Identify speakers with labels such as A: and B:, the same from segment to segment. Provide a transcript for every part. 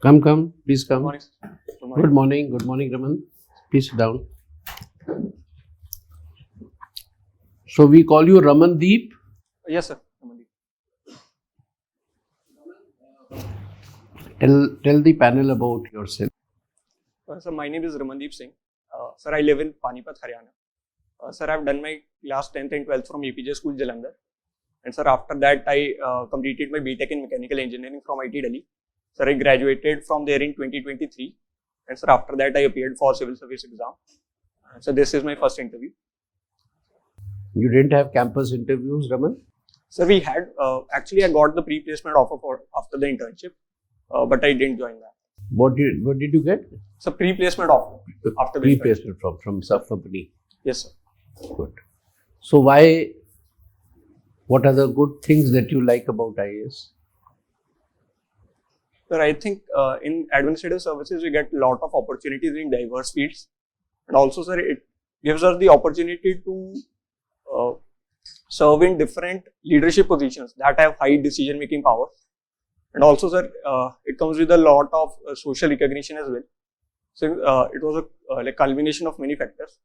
A: Come, please come.
B: Good morning.
A: Good morning, Raman. Please sit down. So we call you Ramandeep.
B: Yes, sir. Ramandeep.
A: Tell the panel about yourself.
B: Sir, my name is Ramandeep Singh. Sir, I live in Panipat, Haryana. Sir, I've done my class 10th and 12th from UPSC School, Jalandhar. And sir, after that, I completed my BTech in Mechanical Engineering from IT Delhi. Sir, I graduated from there in 2023. And sir, after that, I appeared for civil service exam. So this is my first interview.
A: You didn't have campus interviews, Raman?
B: Sir, we had, actually I got the pre-placement offer for after the internship, but I didn't join that.
A: What did you get?
B: So pre-placement offer after the
A: Pre-placement from sub company.
B: Yes, sir.
A: Good. So what are the good things that you like about IAS?
B: Sir, I think in administrative services, we get a lot of opportunities in diverse fields. And also, sir, it gives us the opportunity to serve in different leadership positions that have high decision-making power. And also, sir, it comes with a lot of social recognition as well. So, it was a culmination of many factors,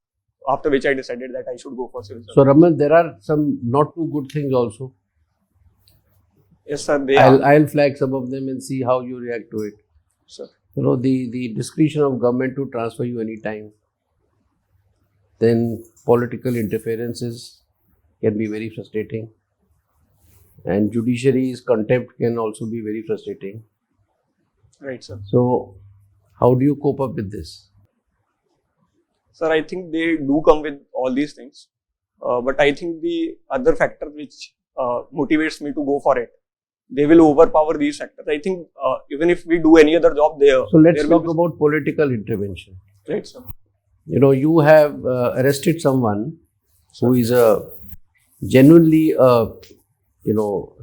B: after which I decided that I should go for civil service.
A: So, Raman, there are some not too good things also.
B: Yes, sir.
A: I'll flag some of them and see how you react to it.
B: Sir.
A: You know, the discretion of government to transfer you anytime. Then political interferences can be very frustrating. And judiciary's contempt can also be very frustrating.
B: Right, sir.
A: So, how do you cope up with this?
B: Sir, I think they do come with all these things. But I think the other factor which motivates me to go for it, they will overpower these factors. I think even if we do any other job there.
A: So, let's talk about political intervention.
B: Right, sir.
A: You know, you have arrested someone who is genuinely a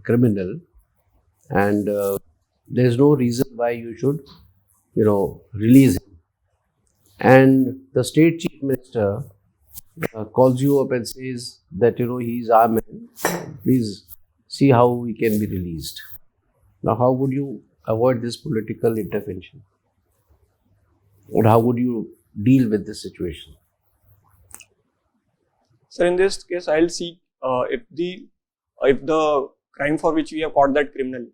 A: criminal, and there is no reason why you should, release him. And the state chief minister calls you up and says that, he is our man. Please see how he can be released. Now, how would you avoid this political intervention? Or how would you deal with this situation?
B: Sir, in this case, I'll see if the crime for which we have caught that criminal,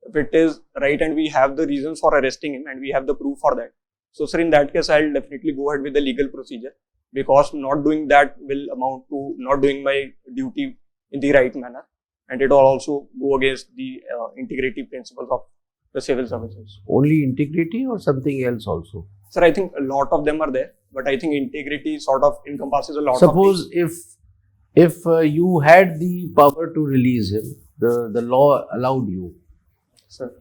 B: if it is right and we have the reasons for arresting him and we have the proof for that. So, sir, in that case, I'll definitely go ahead with the legal procedure, because not doing that will amount to not doing my duty in the right manner, and it will also go against the integrity principles of the civil services.
A: Only integrity or something else also?
B: Sir, I think a lot of them are there, but I think integrity sort of encompasses a lot.
A: Suppose if you had the power to release him, the law allowed you,
B: sir,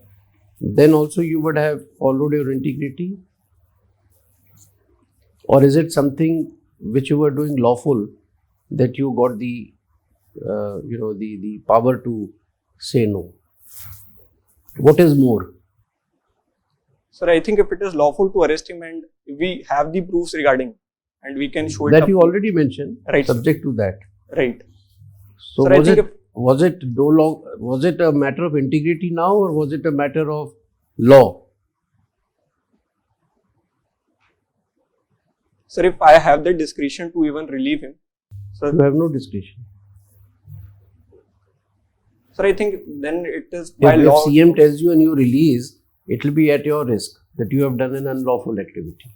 A: then also you would have followed your integrity? Or is it something which you were doing lawful that you got the the power to say no? What is more?
B: Sir, I think if it is lawful to arrest him and we have the proofs regarding, and we can show it
A: that
B: up
A: you already mentioned,
B: right,
A: subject to that.
B: Right.
A: So sir, was it a matter of integrity now, or was it a matter of law?
B: Sir, if I have the discretion to even relieve him, sir,
A: you have no discretion.
B: Sir, I think then it is by
A: if
B: law.
A: If CM tells you and you release, it will be at your risk that you have done an unlawful activity.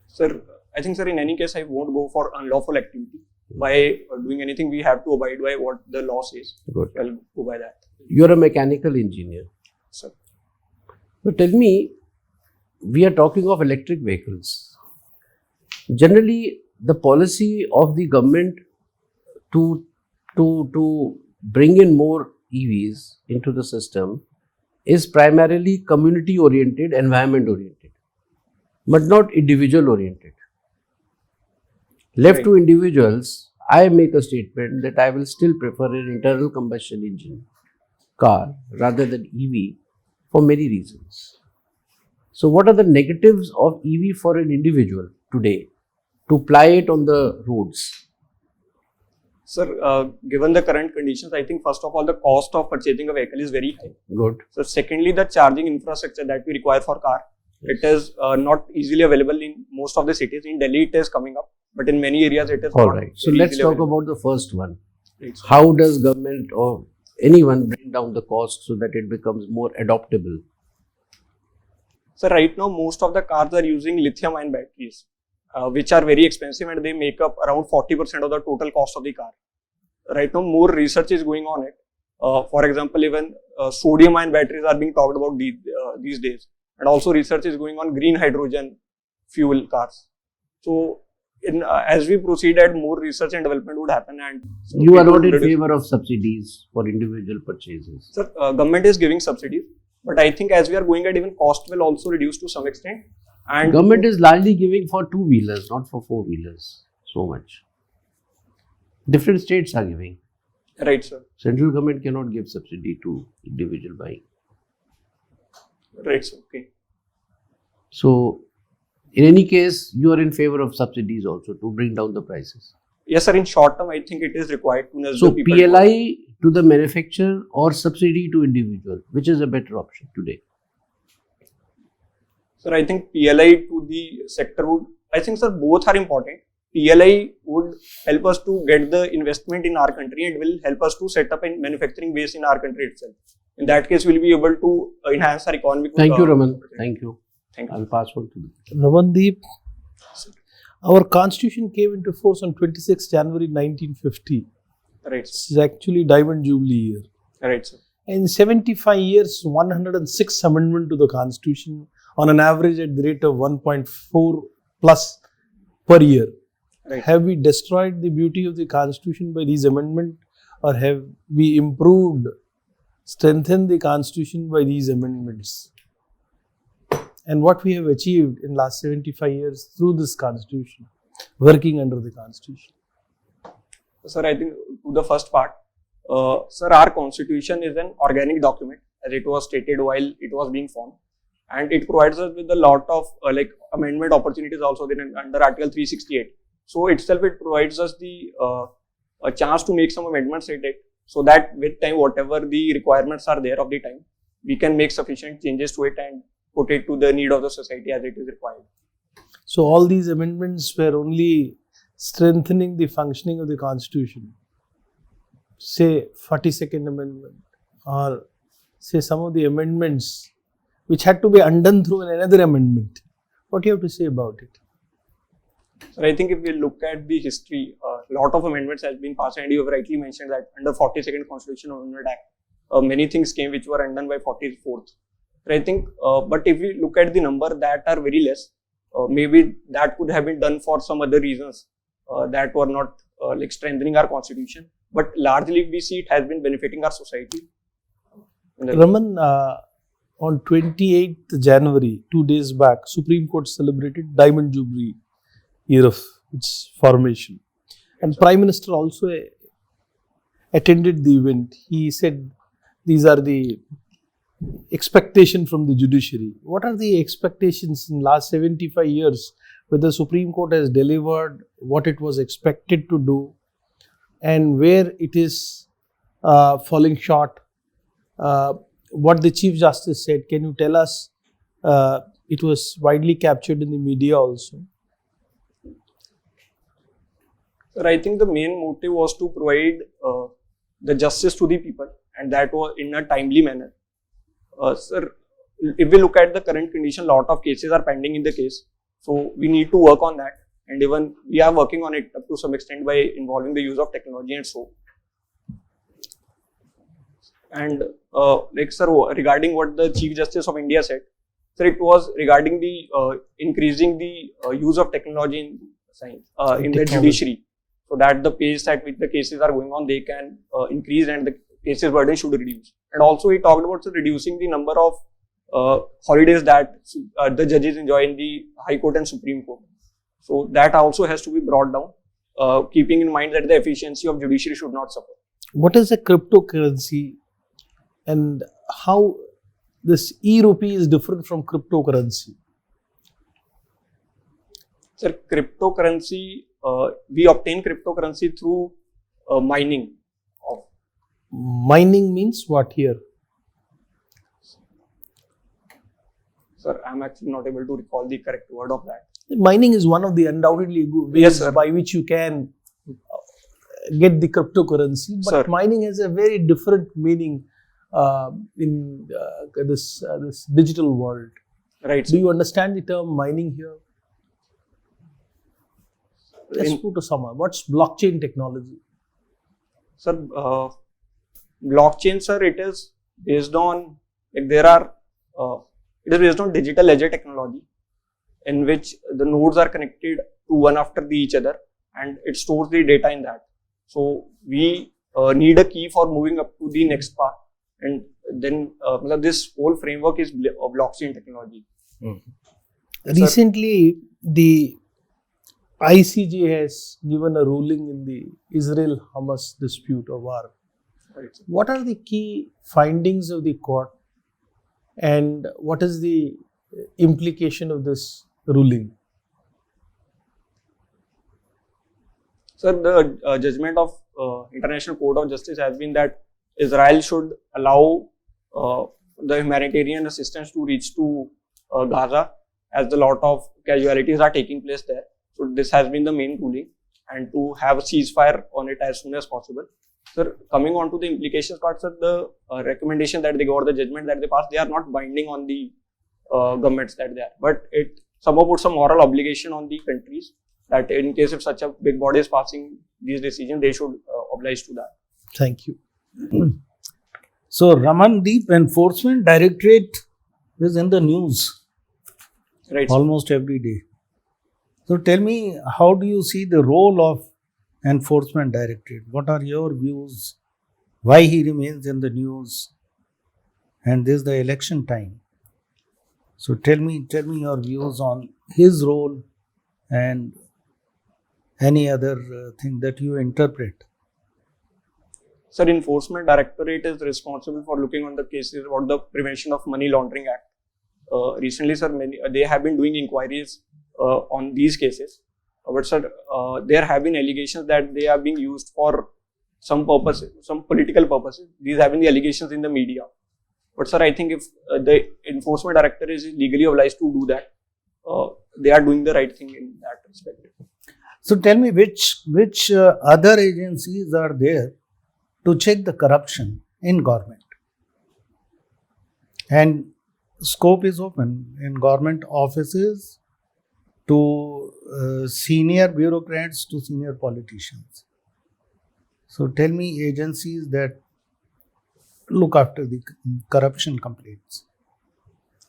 B: Sir, I think, sir, in any case, I won't go for unlawful activity. By doing anything, we have to abide by what the law says.
A: Good.
B: I'll go by that.
A: You're a mechanical engineer.
B: Sir.
A: So tell me, we are talking of electric vehicles. Generally, the policy of the government to bring in more EVs into the system is primarily community oriented, environment oriented, but not individual oriented. Left to individuals, I make a statement that I will still prefer an internal combustion engine car rather than EV for many reasons. So what are the negatives of EV for an individual today to ply it on the roads?
B: Sir, given the current conditions, I think first of all, the cost of purchasing a vehicle is very high.
A: Good.
B: So secondly, the charging infrastructure that we require for car, it is not easily available in most of the cities. In Delhi, it is coming up, but in many areas, it is
A: All
B: not
A: right. So
B: very
A: let's
B: easily
A: talk
B: available.
A: about the first one.
B: Right, sir.
A: How does government or anyone bring down the cost so that it becomes more adoptable?
B: So right now, most of the cars are using lithium-ion batteries, which are very expensive and they make up around 40% of the total cost of the car. Right now, more research is going on it. For example, even sodium-ion batteries are being talked about these days. And also research is going on green hydrogen fuel cars. So as we proceed, more research and development would happen. And so
A: You are
B: it
A: not
B: would
A: in
B: reduce-
A: favor of subsidies for individual purchases.
B: Sir, government is giving subsidies, but I think as we are going at, even cost will also reduce to some extent. And
A: Government is largely giving for two-wheelers, not for four-wheelers. So much. Different states are giving.
B: right, sir.
A: Central government cannot give subsidy to individual buying.
B: Right, sir. Okay.
A: So, in any case, you are in favor of subsidies also to bring down the prices.
B: Yes, sir. In short term, I think it is required to nudge
A: So,
B: the people.
A: PLI to the manufacturer or subsidy to individual, which is a better option today?
B: Sir, I think PLI to the sector would, I think, sir, both are important. PLI would help us to get the investment in our country. It will help us to set up a manufacturing base in our country itself. In that case, we'll be able to enhance our economic.
A: Thank you, Raman. Thank you.
B: Thank you.
A: I'll pass on to the
C: Ramandeep, our constitution came into force on 26 January 1950.
B: Right,
C: This
B: sir.
C: is actually Diamond Jubilee year.
B: Right, sir.
C: In 75 years, 106 amendment to the constitution on an average at the rate of 1.4 plus per year.
B: Right.
C: Have we destroyed the beauty of the constitution by these amendments, or have we improved, strengthened the constitution by these amendments? And what we have achieved in last 75 years through this constitution, working under the constitution.
B: Sir, I think to the first part, sir, our constitution is an organic document, as it was stated while it was being formed, and it provides us with a lot of amendment opportunities also then under Article 368. So itself, it provides us the a chance to make some amendments in it, so that with time, whatever the requirements are there of the time, we can make sufficient changes to it and put it to the need of the society as it is required.
C: So all these amendments were only strengthening the functioning of the constitution. Say 42nd amendment, or say some of the amendments which had to be undone through another amendment. What do you have to say about it?
B: So I think if we look at the history, a lot of amendments has been passed, and you have rightly mentioned that under 42nd Constitution Amendment Act, many things came which were undone by 44th. So I think, but if we look at the number that are very less, maybe that could have been done for some other reasons that were not strengthening our constitution. But largely, we see it has been benefiting our society.
C: Raman, on 28th January, 2 days back, Supreme Court celebrated Diamond Jubilee year of its formation. And Prime Minister also attended the event. He said these are the expectation from the judiciary. What are the expectations in last 75 years, whether the Supreme Court has delivered what it was expected to do and where it is falling short? What the Chief Justice said, can you tell us? It was widely captured in the media also.
B: Sir, I think the main motive was to provide the justice to the people, and that was in a timely manner. Sir, if we look at the current condition, a lot of cases are pending in the case. So we need to work on that. And even we are working on it up to some extent by involving the use of technology and so. And sir, regarding what the Chief Justice of India said, sir, it was regarding the increasing the use of technology in science, in the judiciary, so that the pace at which the cases are going on, they can increase and the cases burden should reduce. And also he talked about reducing the number of holidays that the judges enjoy in the High Court and Supreme Court. So that also has to be brought down, keeping in mind that the efficiency of judiciary should not suffer.
C: What is a cryptocurrency and how this e-rupee is different from cryptocurrency?
B: Sir, cryptocurrency, we obtain cryptocurrency through mining of.
C: Mining means what here?
B: Sir, I'm actually not able to recall the correct word of that.
C: Mining is one of the undoubtedly good ways
B: Yes, sir.
C: by which you can get the cryptocurrency. But
B: Sir.
C: mining has a very different meaning in this digital world.
B: Right.
C: Do you understand the term mining here? Let's put to someone. What's blockchain technology?
B: Sir, blockchain, sir, it is based on, like there are, it is based on digital ledger technology in which the nodes are connected to one after each other and it stores the data in that. So we need a key for moving up to the next part, and then this whole framework is blockchain technology.
C: Recently, the ICJ has given a ruling in the Israel-Hamas dispute or war.
B: Right.
C: What are the key findings of the court and what is the implication of this ruling?
B: Sir, the judgment of International Court of Justice has been that Israel should allow the humanitarian assistance to reach to Gaza, as a lot of casualties are taking place there. So this has been the main ruling, and to have a ceasefire on it as soon as possible. Sir, coming on to the implications part, sir, the recommendation that they got, the judgment that they passed, they are not binding on the governments that they are, but it somehow puts a moral obligation on the countries that in case if such a big body is passing these decisions, they should oblige to that.
C: Thank you.
D: So, RAMANDEEP Enforcement Directorate is in the news
B: Right. Sir.
D: almost every day. So, tell me, how do you see the role of Enforcement Directorate? What are your views? Why he remains in the news? And this is the election time. So, tell me your views on his role and any other thing that you interpret.
B: Sir, Enforcement Directorate is responsible for looking on the cases about the Prevention of Money Laundering Act. Recently, sir, they have been doing inquiries on these cases. But sir, there have been allegations that they are being used for some purposes, some political purposes. These have been the allegations in the media. But sir, I think if the Enforcement Director is legally obliged to do that, they are doing the right thing in that respect.
D: So, tell me which other agencies are there to check the corruption in government. And scope is open in government offices to senior bureaucrats to senior politicians. So tell me agencies that look after the corruption complaints.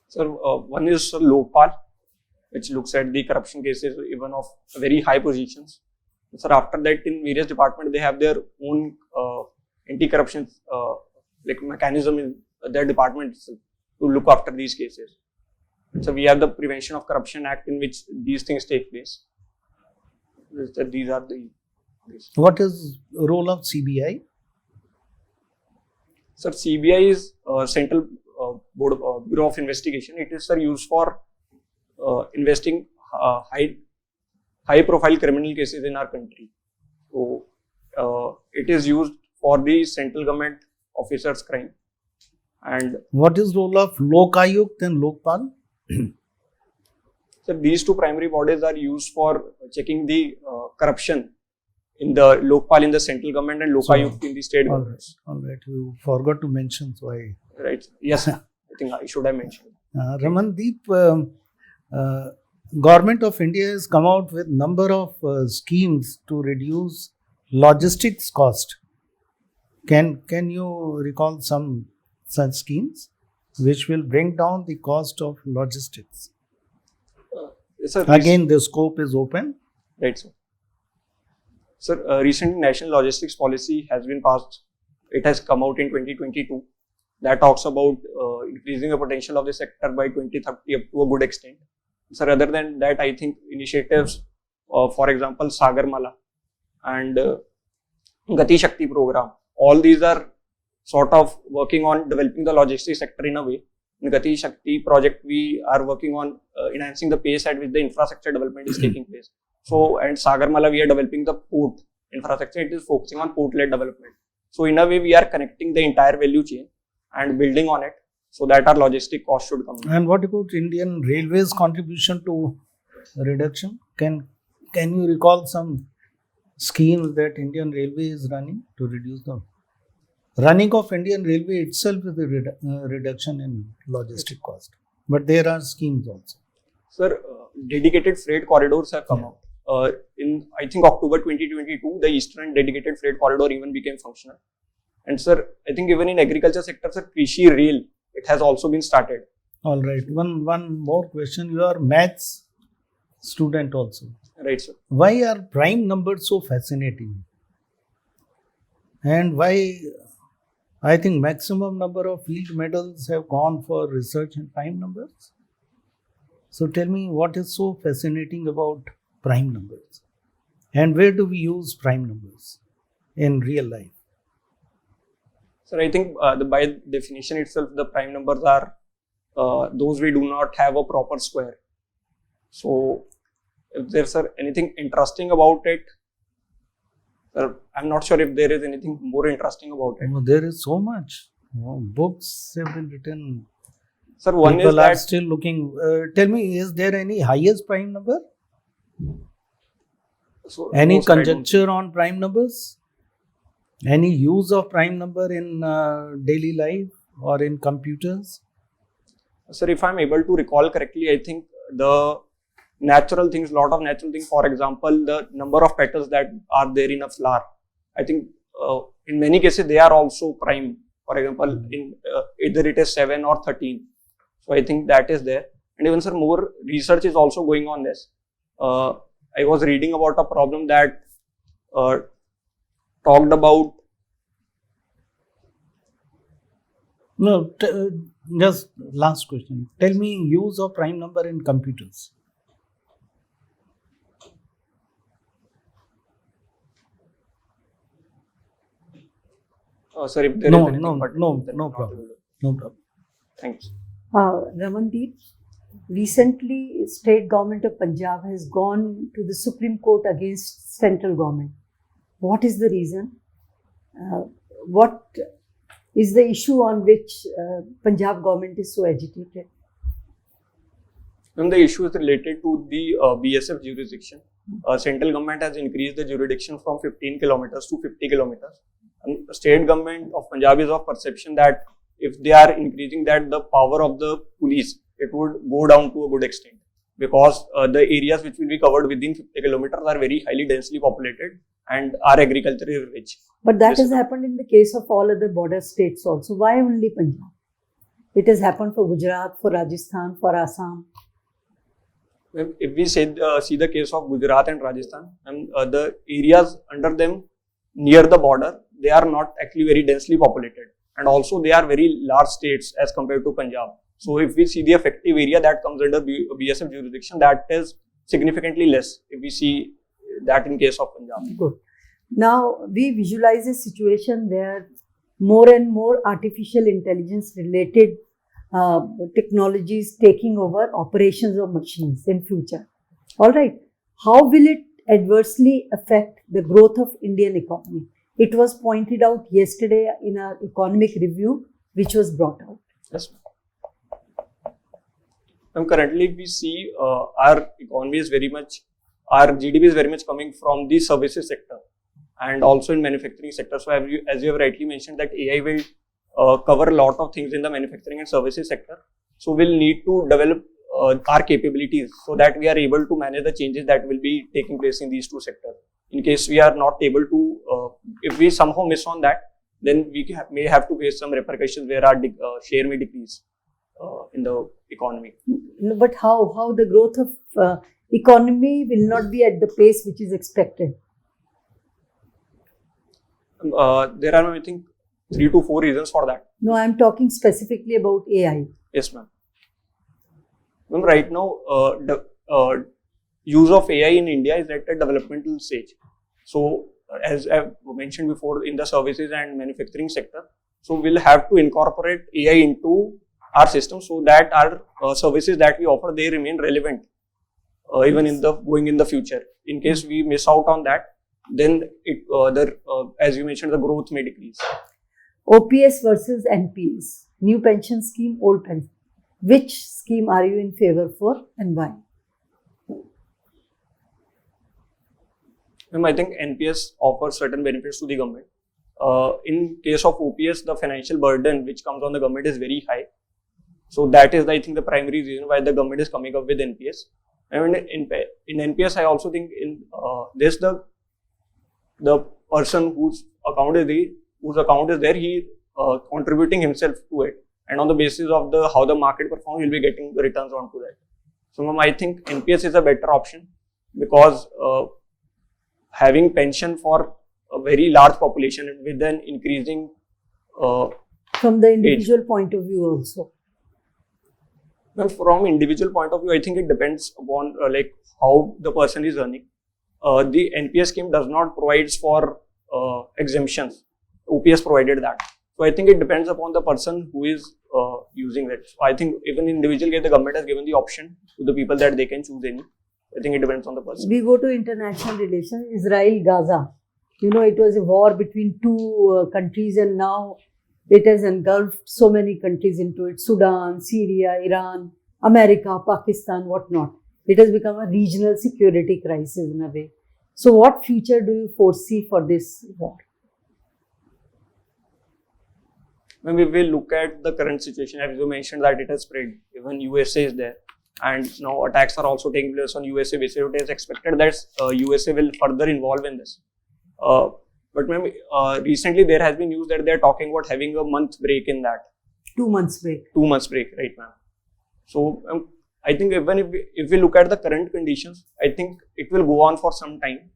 B: Sir, one is Lokpal, which looks at the corruption cases even of very high positions. Sir, after that, in various departments, they have their own anti-corruption like mechanism in their department to look after these cases. So we have the Prevention of Corruption Act in which these things take place. These are the.
D: What is the role of CBI?
B: Sir, CBI is Central Bureau of Investigation. It is used for investing high-profile criminal cases in our country. So it is used for the central government officers' crime. And
D: what is role of Lokayukt and Lokpal?
B: So these two primary bodies are used for checking the corruption in the Lokpal in the central government and Lokayukt in the state government.
D: All right. You forgot to mention, so I.
B: Right. Yes. I think I should have mentioned.
D: Ramandeep, Government of India has come out with number of schemes to reduce logistics cost. Can you recall some such schemes which will bring down the cost of logistics? Again, the scope is open.
B: Right, sir. Sir, recently National Logistics Policy has been passed. It has come out in 2022. That talks about increasing the potential of the sector by 2030 up to a good extent. Sir, other than that, I think initiatives, for example, Sagarmala and Gati Shakti program, all these are sort of working on developing the logistics sector in a way. In Gati Shakti project, we are working on enhancing the pace at which the infrastructure development is taking place. So, and Sagarmala, we are developing the port infrastructure, it is focusing on port-led development. So in a way, we are connecting the entire value chain and building on it so that our logistic cost should come down.
D: And what about Indian Railways contribution to reduction? Can you recall some schemes that Indian Railway is running to reduce the running of Indian Railway itself is a reduction in logistic cost, but there are schemes also.
B: Sir, dedicated freight corridors have come out. In I think October 2022, the Eastern Dedicated Freight Corridor even became functional. And sir, I think even in agriculture sector, sir, Krishi Rail, it has also been started.
D: All right. One more question. You are maths student also.
B: Right, sir.
D: Why are prime numbers so fascinating? And why I think maximum number of field medals have gone for research in prime numbers? So tell me what is so fascinating about prime numbers? And where do we use prime numbers in real life?
B: Sir, I think by definition itself, the prime numbers are those we do not have a proper square. So, if there's anything interesting about it, sir, I'm not sure if there is anything more interesting about it.
D: Oh, there is so much. Oh, books have been written.
B: Sir, one
D: People
B: is
D: are
B: that
D: still looking. Tell me, is there any highest prime number?
B: so,
D: Any
B: no, sir, I don't
D: conjecture on prime numbers? Any use of prime number in daily life or in computers?
B: Sir, if I'm able to recall correctly, I think the natural things, lot of natural things, for example, the number of petals that are there in a flower, I think in many cases they are also prime. For example, in either it is 7 or 13. So I think that is there. And even sir, more research is also going on this. I was reading about a problem that talked about.
D: No, just last question. Tell me use of prime number in computers.
B: Sir, if there
D: No,
B: is anything,
D: no,
B: but
D: no,
B: then
D: no
B: not
D: problem.
B: able to-
D: No problem.
B: Thank you.
E: Ramandeep, recently state government of Punjab has gone to the Supreme Court against central government. What is the reason? What is the issue on which Punjab government is so agitated?
B: When the issue is related to the BSF jurisdiction, central government has increased the jurisdiction from 15 kilometers to 50 kilometers. And the state government of Punjab is of perception that if they are increasing that, the power of the police, it would go down to a good extent. Because the areas which will be covered within 50 kilometers are very highly densely populated and are agriculturally rich.
E: But that
B: Yes,
E: has
B: sir.
E: happened in the case of all other border states also. Why only Punjab? It has happened for Gujarat, for Rajasthan, for Assam.
B: If we see the case of Gujarat and Rajasthan, and the areas under them near the border, they are not actually very densely populated. And also they are very large states as compared to Punjab. So if we see the effective area that comes under BSF jurisdiction, that is significantly less if we see that in case of Punjab.
E: Good. Now, we visualize a situation where more and more artificial intelligence related technologies taking over operations of machines in future. All right. How will it adversely affect the growth of Indian economy? It was pointed out yesterday in our economic review, which was brought out.
B: Yes. And currently we see our economy is very much, our GDP is very much coming from the services sector and also in manufacturing sector. So as you have rightly mentioned that AI will cover a lot of things in the manufacturing and services sector. So we'll need to develop our capabilities so that we are able to manage the changes that will be taking place in these two sectors. In case we are not able to, if we somehow miss on that, then we may have to face some repercussions where our share may decrease in the economy.
E: But how the growth of economy will not be at the pace which is expected?
B: There are, I think, 3 to 4 reasons for that.
E: No, I am talking specifically about AI.
B: Yes, ma'am. Ma'am, right now, the use of AI in India is at a developmental stage. So, as I've mentioned before, in the services and manufacturing sector, so we'll have to incorporate AI into our system so that our services that we offer, they remain relevant even in the going in the future. In case we miss out on that, then as you mentioned, the growth may decrease.
E: OPS versus NPS, new pension scheme, old pension. Which scheme are you in favor for and why?
B: I think NPS offers certain benefits to the government. In case of OPS, the financial burden which comes on the government is very high. So that is, I think, the primary reason why the government is coming up with NPS. And in NPS, I also think in this the person whose account is there, he contributing himself to it, and on the basis of how the market performs, he'll be getting the returns onto that. So I think NPS is a better option because having pension for a very large population and with an increasing
E: from the individual point of view also.
B: Well, from individual point of view, I think it depends upon like how the person is earning. The NPS scheme does not provide for exemptions. OPS provided that. So I think it depends upon the person who is using that. So I think even in individual case, the government has given the option to the people that they can choose any. I think it depends on the person.
E: We go to international relations, Israel, Gaza. You know, it was a war between two countries, and now it has engulfed so many countries into it. Sudan, Syria, Iran, America, Pakistan, whatnot. It has become a regional security crisis in a way. So what future do you foresee for this war?
B: When we will look at the current situation, as you mentioned that it has spread, even USA is there. And now attacks are also taking place on USA. Basically, it is expected that USA will further involve in this. But recently there has been news that they are talking about having a month break in that.
E: 2 months break.
B: 2 months break, right, ma'am. So I think even if we look at the current conditions, I think it will go on for some time.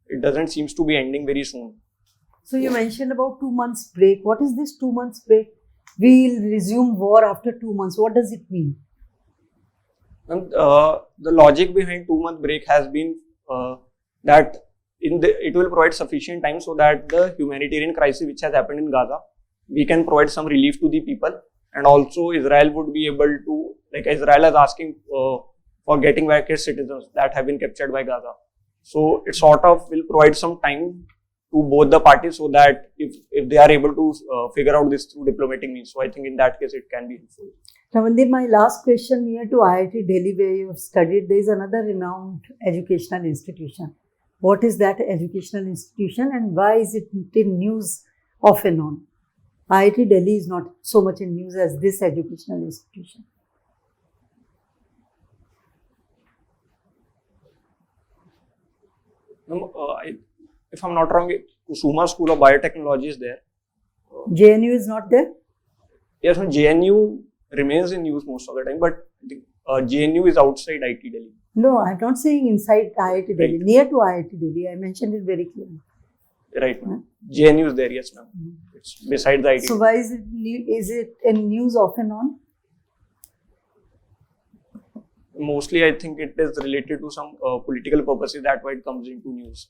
B: It doesn't seem to be ending very soon.
E: So you mentioned about 2 months break. What is this 2 months break? We'll resume war after 2 months. What does it mean?
B: And the logic behind 2 month break has been that it will provide sufficient time so that the humanitarian crisis which has happened in Gaza, we can provide some relief to the people, and also Israel would be able to, like Israel is asking for getting back its citizens that have been captured by Gaza. So it sort of will provide some time to both the parties so that if they are able to figure out this through diplomatic means. So I think in that case it can be helpful.
E: Ramandeep, my last question, near to IIT Delhi where you have studied, there is another renowned educational institution. What is that educational institution and why is it in news off and on? IIT Delhi is not so much in news as this educational institution.
B: If I'm not wrong, Kusuma School of Biotechnology is there.
E: JNU is not there?
B: Yes, JNU remains in news most of the time, but I think JNU is outside IIT Delhi.
E: No, I'm not saying inside IIT Delhi,
B: Right.
E: near to IIT Delhi. I mentioned it very clearly.
B: Right, ma'am. JNU is there, yes, ma'am. It's beside the IIT.
E: So why is it in news off and on?
B: Mostly, I think it is related to some political purposes. That's why it comes into news.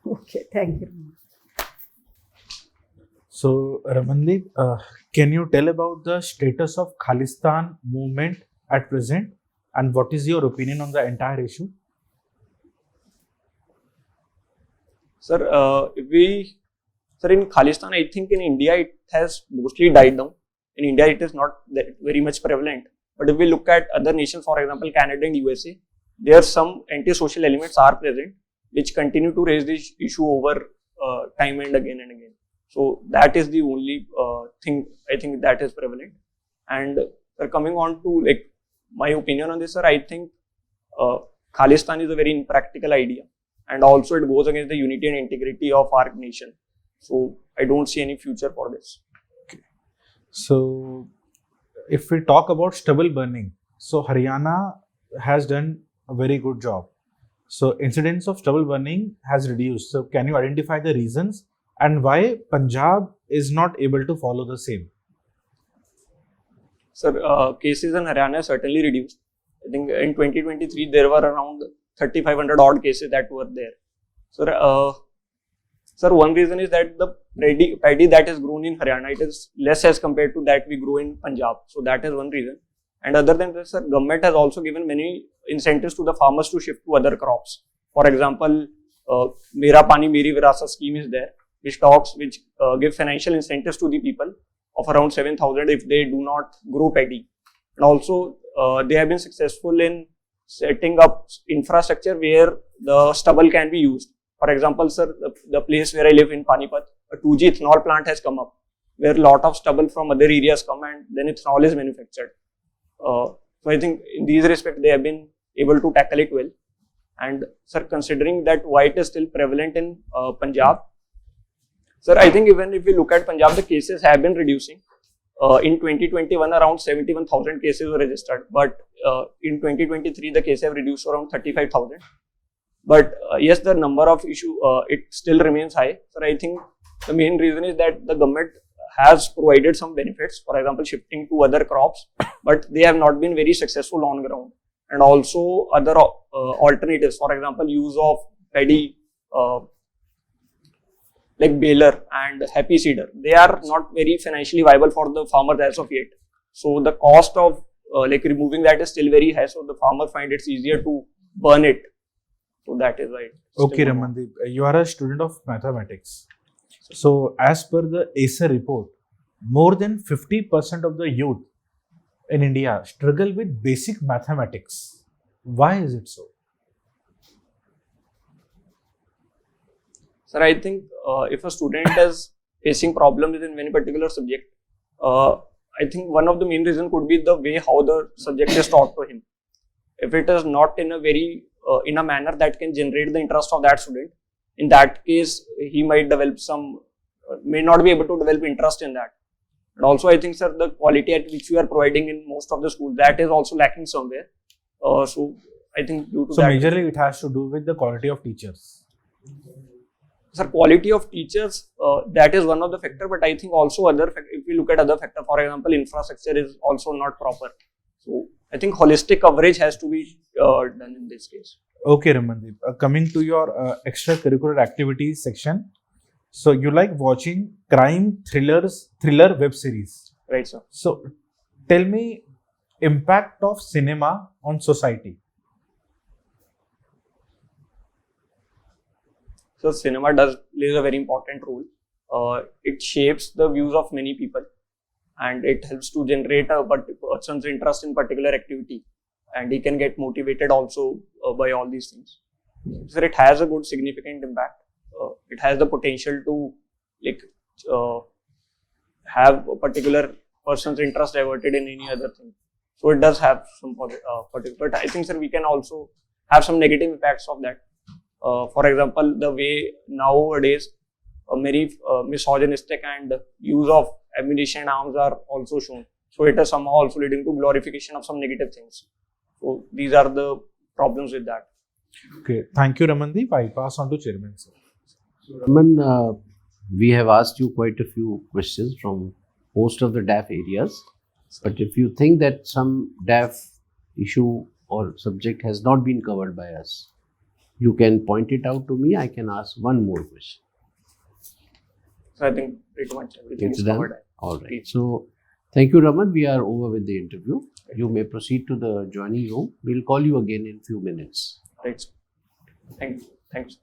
E: Okay, thank you.
F: So, Ramandeep, can you tell about the status of Khalistan movement at present and what is your opinion on the entire issue?
B: Sir, in Khalistan, I think in India it has mostly died down. In India, it is not that very much prevalent. But if we look at other nations, for example, Canada and USA, there some anti-social elements are present which continue to raise this issue over time and again and again. So that is the only thing I think that is prevalent. And coming on to like my opinion on this, sir, I think Khalistan is a very impractical idea, and also it goes against the unity and integrity of our nation. So I don't see any future for this.
F: Okay. So, if we talk about stubble burning, so Haryana has done a very good job. So, incidence of stubble burning has reduced. So, can you identify the reasons and why Punjab is not able to follow the same?
B: Sir, cases in Haryana are certainly reduced. I think in 2023 there were around 3,500 odd cases that were there. Sir, one reason is that the paddy that is grown in Haryana, it is less as compared to that we grow in Punjab. So that is one reason. And other than this, sir, government has also given many incentives to the farmers to shift to other crops. For example, Mera Pani Meri Virasa scheme is there, which give financial incentives to the people of around 7,000 if they do not grow paddy. And also, they have been successful in setting up infrastructure where the stubble can be used. For example, sir, the place where I live in Panipat, a 2G ethanol plant has come up, where a lot of stubble from other areas come and then ethanol is manufactured. So I think in these respects, they have been able to tackle it well. And sir, considering that why it is still prevalent in Punjab, sir, I think even if we look at Punjab, the cases have been reducing. In 2021, around 71,000 cases were registered, but in 2023, the cases have reduced to around 35,000. But yes, the number of it still remains high. So I think the main reason is that the government has provided some benefits, for example, shifting to other crops, but they have not been very successful on ground. And also other alternatives, for example, use of paddy, like baler and happy seeder, they are not very financially viable for the farmers as of yet. So the cost of like removing that is still very high. So the farmer find it's easier to burn it. So that is why.
F: Okay, Ramandeep, you are a student of mathematics. So as per the ACER report, more than 50% of the youth in India struggle with basic mathematics. Why is it so?
B: Sir, I think if a student is facing problems in any particular subject, I think one of the main reasons could be the way how the subject is taught to him. If it is not in a very in a manner that can generate the interest of that student, in that case, he might develop may not be able to develop interest in that. And also, I think, sir, the quality at which we are providing in most of the schools, that is also lacking somewhere. So, I think due to
F: so
B: that.
F: So, majorly it has to do with the quality of teachers.
B: Sir, quality of teachers, that is one of the factors, but I think also if we look at other factors, for example, infrastructure is also not proper. So, I think holistic coverage has to be done in this case.
F: Okay, Ramandeep. Coming to your extracurricular activities section. So, you like watching crime thriller web series.
B: Right, sir.
F: So, tell me impact of cinema on society.
B: So, cinema plays a very important role. It shapes the views of many people and it helps to generate a person's interest in particular activity, and he can get motivated also by all these things. So, it has a good significant impact. It has the potential to have a particular person's interest diverted in any other thing. So, it does have some particular, but I think, sir, we can also have some negative impacts of that. For example, the way nowadays very misogynistic and use of ammunition and arms are also shown. So it is somehow also leading to glorification of some negative things. So these are the problems with that.
F: Okay, thank you, Ramandeep. I pass on to Chairman, sir.
A: So, Raman, we have asked you quite a few questions from most of the DAF areas. But if you think that some DAF issue or subject has not been covered by us, you can point it out to me. I can ask one more question.
B: So I think pretty much everything
A: It's
B: is
A: done.
B: covered.
A: All right. So thank you, Raman. We are over with the interview. You may proceed to the joining room. We'll call you again in few minutes.
B: Right. Thank you. Thanks.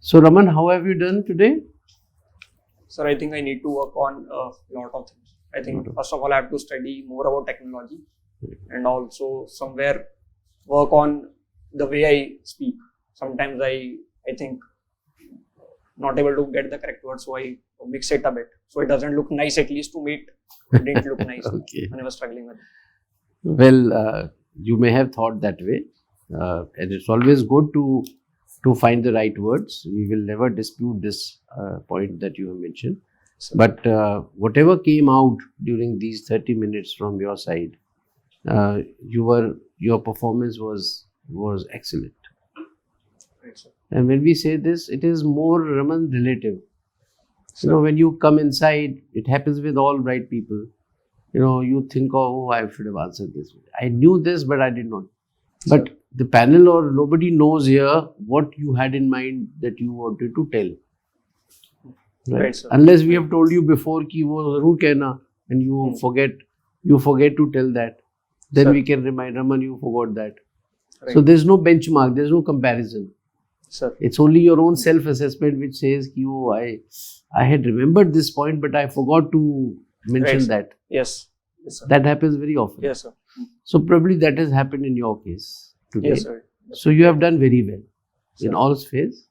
A: So Raman, how have you done today?
B: Sir, I think I need to work on a lot of things. I think first of all, I have to study more about technology and also somewhere work on the way I speak. Sometimes I think not able to get the correct word, so I mix it a bit. So it doesn't look nice, at least to me it didn't look nice
A: Okay.
B: when I was struggling with it.
A: Well, you may have thought that way. And it's always good to find the right words. We will never dispute this point that you have mentioned. But whatever came out during these 30 minutes from your side, your performance was excellent.
B: Right, sir.
A: And when we say this, it is more Raman relative. You know, when you come inside, it happens with all bright people. You know, you think, oh, I should have answered this. I knew this, but I did not. But the panel or nobody knows here what you had in mind that you wanted to tell.
B: Right, sir.
A: Unless we have told you before ki wo zarur kehna, and you forget to tell that. Then
B: Sir.
A: We can remind Raman, you forgot that.
B: Right.
A: So there's no benchmark, there's no comparison.
B: Sir.
A: It's only your own self-assessment which says, oh, I had remembered this point, but I forgot to mention
B: Right,
A: that.
B: Yes. Yes, sir.
A: That happens very often.
B: Yes, sir.
A: So probably that has happened in your case today.
B: Yes, sir.
A: So you have done very well in
B: Sir.
A: all spheres.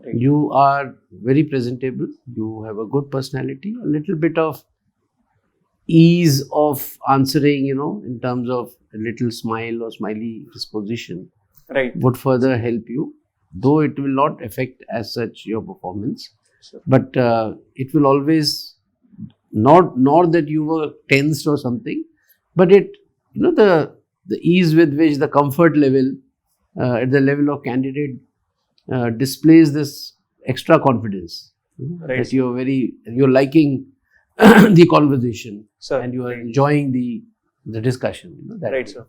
B: Right.
A: You are very presentable. You have a good personality. A little bit of ease of answering, in terms of a little smile or smiley disposition
B: Right.
A: would further help you. Though it will not affect as such your performance,
B: Sure.
A: but it will always not that you were tensed or something, but it the ease with which the comfort level at the level of candidate displays this extra confidence
B: Right.
A: that you're liking the conversation
B: Sir.
A: and you are
B: Right.
A: enjoying the discussion. That
B: Right,
A: way.
B: sir.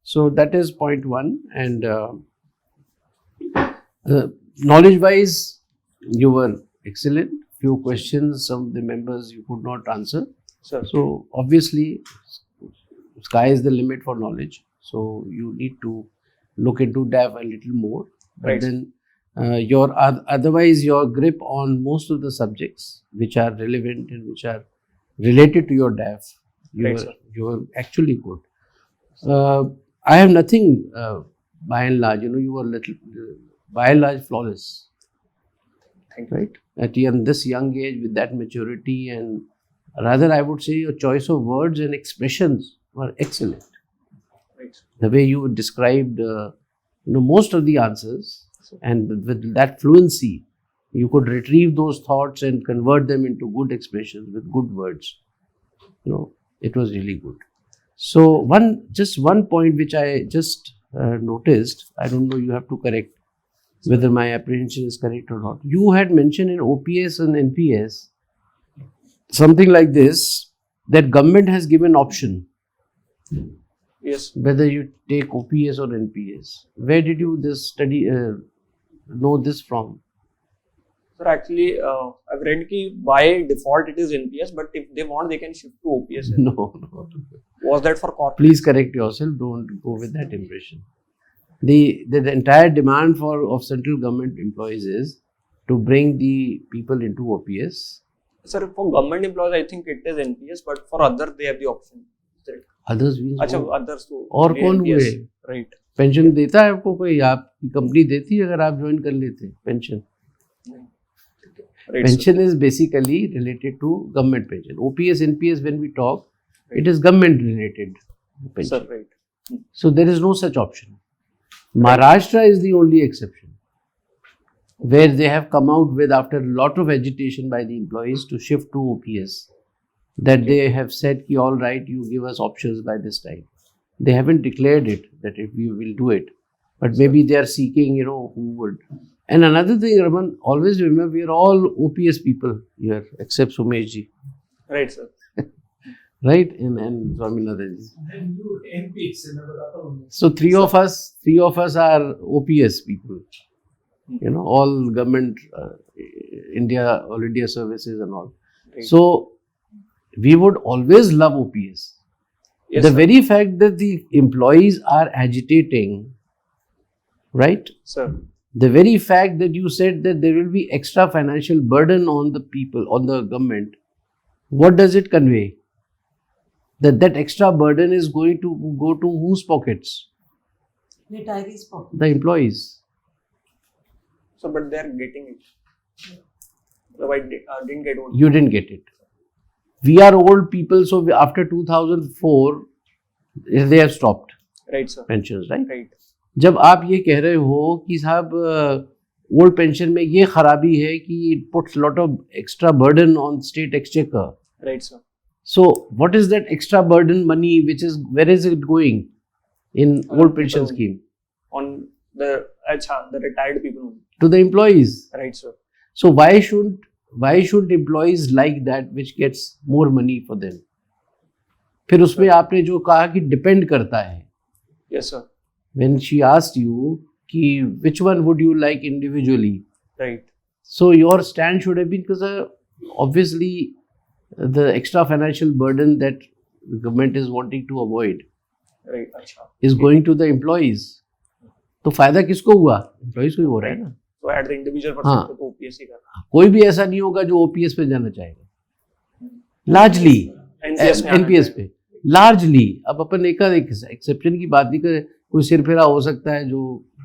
A: So that is point one. And knowledge-wise, you were excellent. Few questions, some of the members you could not answer.
B: Sir.
A: So obviously, sky is the limit for knowledge. So you need to look into DAF a little more. But
B: Right.
A: then otherwise your grip on most of the subjects which are relevant and which are related to your DAF,
B: Right, sir.
A: you were actually good. I have nothing by and large. You were little by and large flawless.
B: Thank you.
A: Right? At this young age with that maturity, and rather I would say your choice of words and expressions were excellent.
B: Right.
A: The way you described most of the answers, and with that fluency you could retrieve those thoughts and convert them into good expressions with good words. It was really good. So just one point which I just noticed, I don't know, you have to correct whether my apprehension is correct or not. You had mentioned in OPS and NPS something like this, that government has given option
B: Yes.
A: whether you take OPS or NPS. Where did you know this from?
B: Sir, actually, I've read ki by default it is NPS, but if they want, they can shift to OPS.
A: No.
B: Was that for corporate?
A: Please correct yourself. Don't go with that impression. The entire demand of central government employees is to bring the people into OPS.
B: Sir, for government employees, I think it is NPS, but for others, they have the option. Correct.
A: Others means
B: अच्छा,
A: what?
B: others too.
A: और कौन
B: NPS.
A: हुए?
B: Right.
A: Pension देता है आपको कोई? आपकी company देती है अगर आप ज्वाइन कर लेते pension?
B: Right.
A: Pension is basically related to government pension. OPS, NPS, when we talk, it is government related pension.
B: Sir, right.
A: So there is no such option. Maharashtra is the only exception, where they have come out with, after a lot of agitation by the employees, to shift to OPS, that they have said, ki, all right, you give us options by this time. They haven't declared it, that if we will do it. But maybe they are seeking, who would. And another thing, Raman, always remember, we are all OPS people here, except Sumeshji.
B: Right, sir.
A: Right? And Swaminathanji.
C: And you NPs.
A: So three of us are OPS people. All government, All India services and all.
B: Right.
A: So we would always love OPS.
B: Yes,
A: The
B: sir.
A: very fact that the employees are agitating, right?
B: Sir.
A: The very fact that you said that there will be extra financial burden on the people, on the government, what does it convey? That extra burden is going to go to whose pockets?
E: Retirees pocket.
A: The employees.
B: So, but they are getting it. So, I didn't get what.
A: You didn't get it. We are old people, so after 2004, they have stopped
B: Right, sir.
A: pensions, right?
B: Right.
A: जब आप ये कह रहे हो कि साहब old pension में ये खराबी है कि it puts lot of extra burden on state exchequer.
B: Right, sir.
A: So what is that extra burden money where is it going in old pension scheme?
B: On the retired people only.
A: To the employees.
B: Right, sir.
A: So why should employees like that which gets more money for them? फिर उसमें आपने जो कहा कि depend करता है.
B: Yes, sir.
A: When she asked you कि which one would you like individually?
B: Right.
A: So your stand should have been, because obviously the extra financial burden that the government is wanting to avoid
B: Right. Acha.
A: is going to the employees. तो फायदा किसको हुआ? Employees को ही हो रहा है ना.
B: So at the individual
A: हाँ.
B: perspective, तो OPSC का
A: कोई भी ऐसा नहीं होगा जो ओपीएस पे जाना चाहेगा. लार्जली
B: NPS में आना
A: एनपीएस
B: चाहिए.
A: पे लार्जली. अब अपन एक एक्सेप्शन की बात नहीं करें. कोई सिरफिरा हो सकता है जो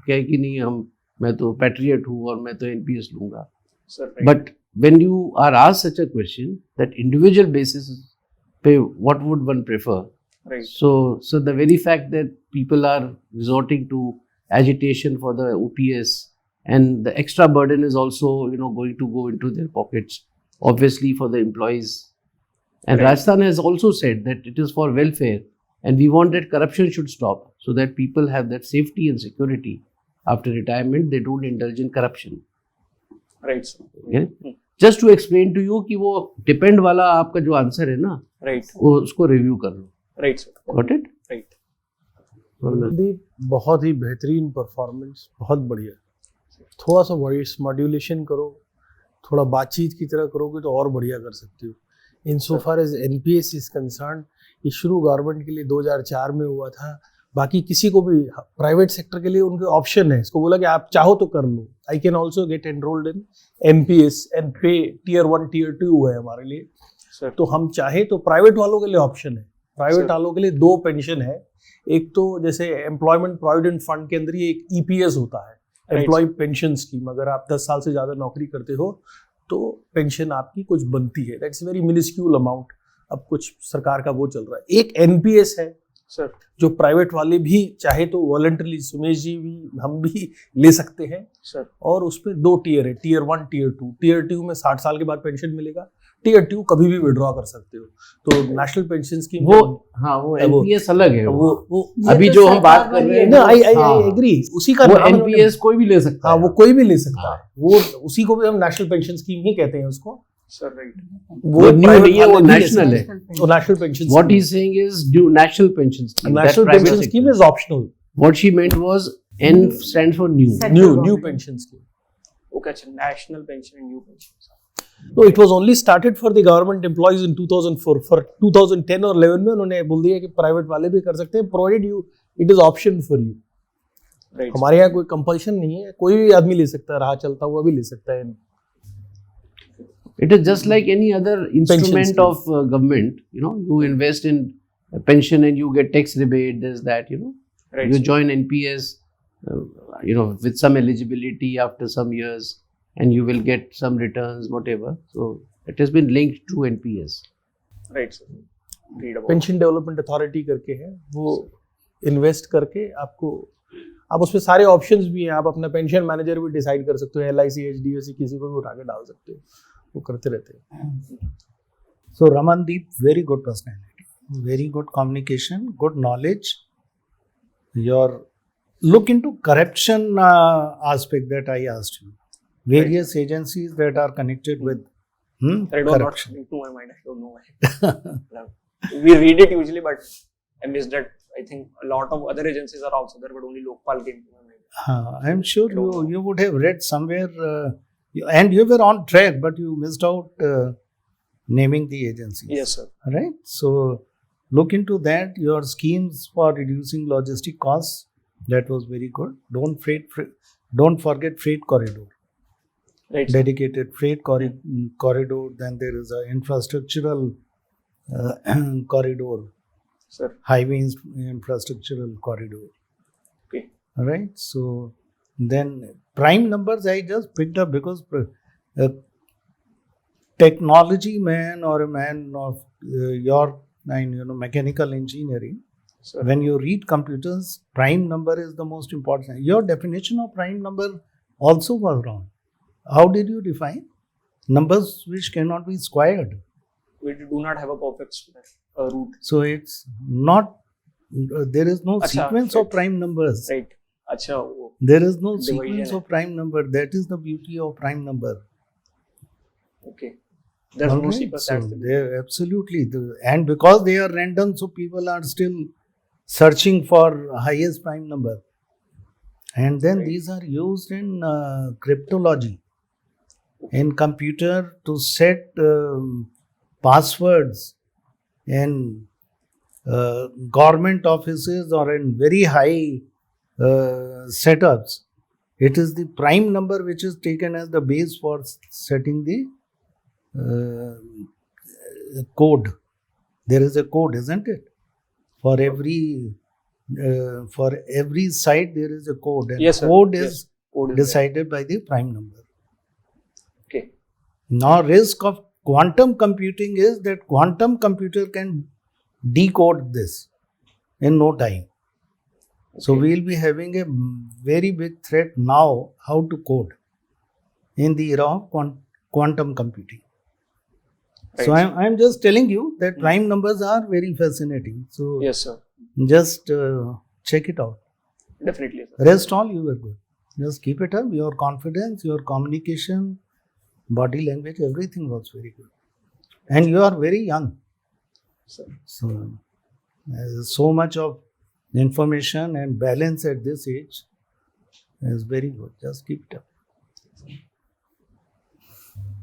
A: कहे कि नहीं मैं तो पैट्रियट हूँ और मैं तो एनपीएस लूंगा.
B: Sir, right.
A: But when you are asked such a question, that individual basis पे what would one prefer?
B: Right.
A: So the very fact that people are resorting to agitation for the OPS and the extra burden is also going to go into their pockets, obviously for the employees. And
B: Right.
A: Rajasthan has also said that it is for welfare, and we want that corruption should stop so that people have that safety and security after retirement. They don't indulge in corruption.
B: Right, sir.
A: Okay? Just to explain to you कि वो depend वाला आपका जो answer है ना,
B: Right.
A: वो उसको review कर लो.
B: Right, sir.
A: Got it?
B: Right.
C: Ramandeep, बहुत ही बेहतरीन परफॉर्मेंस, बहुत बढ़िया. थोड़ा सा वॉइस मॉड्यूलेशन करो, थोड़ा बातचीत की तरह करोगे तो और बढ़िया कर सकते हो. In so far as NPS is concern, ये शुरू गवर्नमेंट के लिए 2004 में हुआ था. बाकी किसी को भी प्राइवेट सेक्टर के लिए उनके ऑप्शन है. इसको बोला कि आप चाहो तो कर लो. I can also get enrolled in MPS and pay tier 1 tier 2 है हमारे लिए.
B: Sir.
C: तो हम चाहे तो प्राइवेट वालों के लिए ऑप्शन है. Private
B: Sir.
C: वालों के लिए 2 पेंशन है. एक तो जैसे एम्प्लॉयमेंट प्रोविडेंट फंड के अंदर ही एक ईपीएस होता है, एम्प्लॉय पेंशन स्कीम. अगर आप 10 साल से ज्यादा नौकरी करते हो तो पेंशन आपकी कुछ बनती है. That's very minuscule amount. अब कुछ सरकार का वो चल रहा है. एक एनपीएस है
B: Sir.
C: जो प्राइवेट वाले भी चाहे तो वॉलंटरली, सुमेश जी भी हम भी ले सकते हैं.
B: Sir.
C: और उसमें 2 टियर है, टियर 1 टियर 2. टियर 2 में 60 साल के बाद पेंशन मिलेगा. टियर 2 कभी भी विड्रॉ कर सकते हो. तो नेशनल पेंशन स्कीम
A: वो एनपीएस अलग है.
C: वो
A: अभी
E: ये
A: जो
E: तो
A: हम बात
E: सरकार
A: कर रहे
E: वाली
A: हैं
E: है.
C: ना, आई
A: हाँ.
C: एग्री. उसी का
A: वो
C: नाम उन्होंने-
A: एनपीएस कोई भी ले सकता
C: हाँ,
A: है.
C: वो कोई भी ले सकता है. वो उसी को भी हम नेशनल पेंशन स्कीम ही कहते हैं उसको.
B: Sir, right.
A: वो न्यू
C: private
A: नहीं है, वो
C: वाले भी ले
A: नेशनल है.
C: वो national pension
A: What he's saying is national pension scheme. That's
C: national
A: private
C: pension
A: sector.
C: Scheme is optional.
A: What she meant was N stands for new.
E: Central
C: new
E: government.
C: Pension scheme.
B: Okay, अच्छा, national pension and new pension.
C: No, it was only started for the government employees in 2004. For 2010 और 11 में उन्होंने बोल दिया कि private वाले भी कर सकते हैं, provided you it is option for you.
B: Right.
C: हमारे यहाँ कोई कंपल्शन नहीं है. कोई भी आदमी ले सकता है, राह चलता हुआ भी ले सकता है.
A: It is just like any other instrument
C: scheme.
A: of government. You invest in a pension and you get tax rebate. There's that.
B: Right.
A: You join NPS. With some eligibility after some years, and you will get some returns, whatever. So it has been linked to NPS.
B: Right, sir. Read about.
C: Pension development authority करके है. वो invest करके आपको, आप उसमें सारे options भी हैं. आप अपना पेंशन मैनेजर भी डिसाइड कर सकते हो. LIC, HDFC, किसी को भी उठा के डाल सकते हो. वो करते रहते हैं.
D: So Ramandeep, very good personality, very good communication, good knowledge. Your look into corruption aspect that I asked you. Various agencies that are connected with
B: I don't know,
D: corruption.
B: into my mind. I don't know why. We read it usually, but I missed that. I think a lot of other agencies are also there, but only Lokpal came to my mind.
D: I'm sure you would have read somewhere, and you were on track, but you missed out naming the agencies.
B: Yes, sir.
D: Right. So look into that. Your schemes for reducing logistic costs, that was very good. Don't forget freight corridor.
B: Right, sir.
D: Dedicated freight corridor. Then there is a infrastructural corridor,
B: Sir.
D: highway infrastructural corridor.
B: Okay.
D: All right. So then prime numbers I just picked up because a technology man or a man of your line, mechanical engineering.
B: Sir.
D: When you read computers, prime number is the most important. Your definition of prime number also was wrong. How did you define? Numbers which cannot be squared.
B: We do not have a perfect square root.
D: So it's not, there is no
B: Acha,
D: sequence
B: right.
D: of prime numbers.
B: Right. Acha, wo
D: There is no
B: Division
D: sequence
B: hai.
D: of prime number. That is the beauty of prime number.
B: okay. There's
D: All
B: no
D: right,
B: sequence.
D: so
B: That's the
D: they absolutely, and because they are random, so people are still searching for highest prime number. And then
B: Right.
D: these are used in cryptology, in computer to set passwords in government offices or in very high setups, it is the prime number which is taken as the base for setting the code. There is a code, isn't it? For every site there is a code, and
B: Yes, sir.
D: code
B: Yes.
D: is
B: Code is
D: decided by the prime number.
B: there. Okay.
D: Now, risk of quantum computing is that quantum computer can decode this in no time. So
B: Okay.
D: we will be having a very big threat now how to code in the era of quantum computing. So
B: Right.
D: I'm just telling you that prime numbers are very fascinating. So
B: Yes, sir.
D: just check it out.
B: Definitely, sir.
D: Rest all you were good. Just keep it up. Your confidence, your communication, body language, everything was very good. And you are very young.
B: Sir.
D: So so much of information and balance at this age is very good. Just keep it up.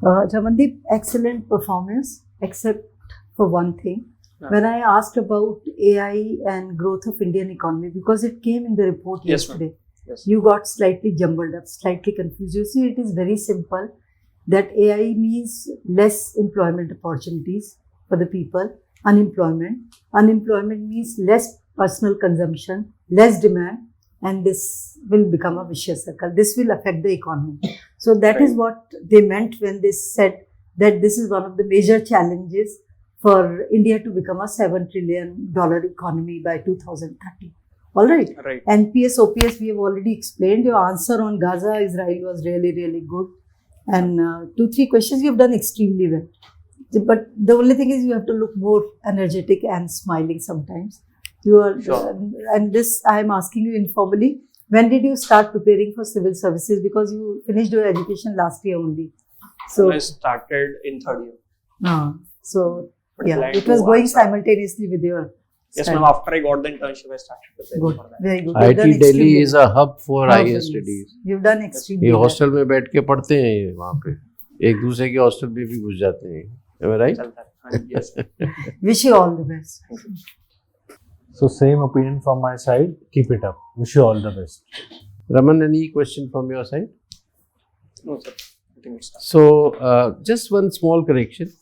E: Ramandeep, excellent performance, except for one thing.
B: Yeah.
E: When I asked about AI and growth of Indian economy, because it came in the report
B: Yes, ma'am.
E: yesterday,
B: Yes.
E: you got slightly jumbled up, slightly confused. You see, it is very simple that AI means less employment opportunities for the people, unemployment. Unemployment means less personal consumption, less demand, and this will become a vicious circle. This will affect the economy. So that is
B: Right.
E: what they meant when they said that this is one of the major challenges for India to become a $7 trillion economy by 2030. All right.
B: Right.
E: NPS, OPS, we have already explained. Your answer on Gaza, Israel was really, really good. And 2-3 questions you have done extremely well. But the only thing is you have to look more energetic and smiling sometimes. You are,
B: Sure.
E: and this I am asking you informally. When did you start preparing for civil services? Because you finished your education last year only. So,
B: I started in third year.
E: so
B: But
E: yeah,
B: planned
E: it was
B: to
E: going
B: answer.
E: simultaneously with your
B: Yes,
E: study.
B: ma'am. After I got the internship, I started preparing
E: Good,
B: for that.
E: very good. You've done
A: IIT Delhi
E: extremely
A: is
E: well.
A: a hub for
E: Oh,
A: IAS
E: yes.
A: studies.
E: You've done
A: ये
E: extremely well.
A: Hostel में बैठ के पढ़ते हैं ये वहाँ पे एक दूसरे के हॉस्टल में भी घुस जाते हैं am I right?
B: चलता है। हाँ, yes.
E: Wish you all the best.
F: So same opinion from my side. Keep it up. Wish you all the best.
A: Raman, any question from your side?
B: No, sir. I think it's done.
A: So just one small correction.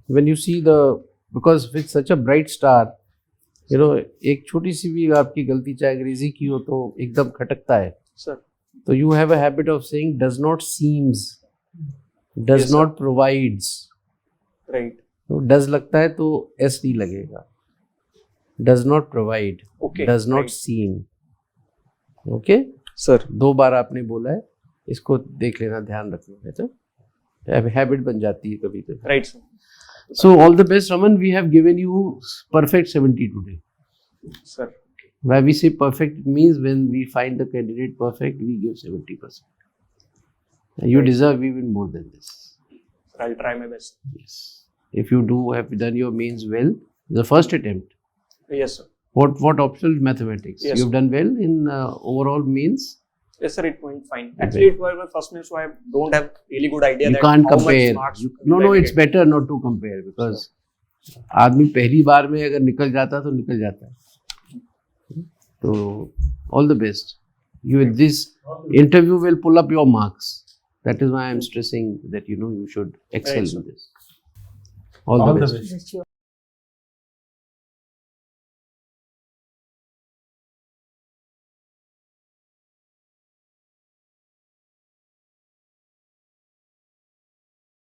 A: When you see because with such a bright star, you know, एक छोटी सी भी आपकी गलती चाहे अंग्रेजी की हो तो एकदम खटकता है.
B: Sir.
A: So you have a habit of saying does not seems, does
B: Yes, sir.
A: not provides.
B: Right.
A: तो does लगता है तो s नहीं लगेगा. Does not provide.
B: Okay.
A: Does not
B: Right.
A: seem. Okay?
B: Sir.
A: 2 बार आपने बोला है, इसको देख लेना, ध्यान रखना है. तो हैबिट बन जाती है कभी कभी.
B: Right, sir.
A: So all the best, Raman. We have given you perfect 70 today.
B: Sir.
A: Why we say perfect, it means when we find the candidate perfect, we give 70%. You
B: Right.
A: deserve even more than this.
B: I'll try my best.
A: Yes. If you have done your mains well, the first attempt.
B: Yes, sir.
A: What optional mathematics?
B: Yes,
A: You've
B: sir.
A: done well in overall mains.
B: Yes, sir. It went fine. Actually, it was my first name, so I don't have really good idea
A: You
B: that
A: can't
B: how much
A: compare.
B: marks.
A: No,
B: will I
A: it's
B: get.
A: better not to compare because आदमी पहली बार में अगर निकल जाता तो निकल जाता है. तो all the best. You this interview will pull up your marks. That is why I am stressing that you should excel
B: Right, sir.
A: in this. All the best.
E: Wish you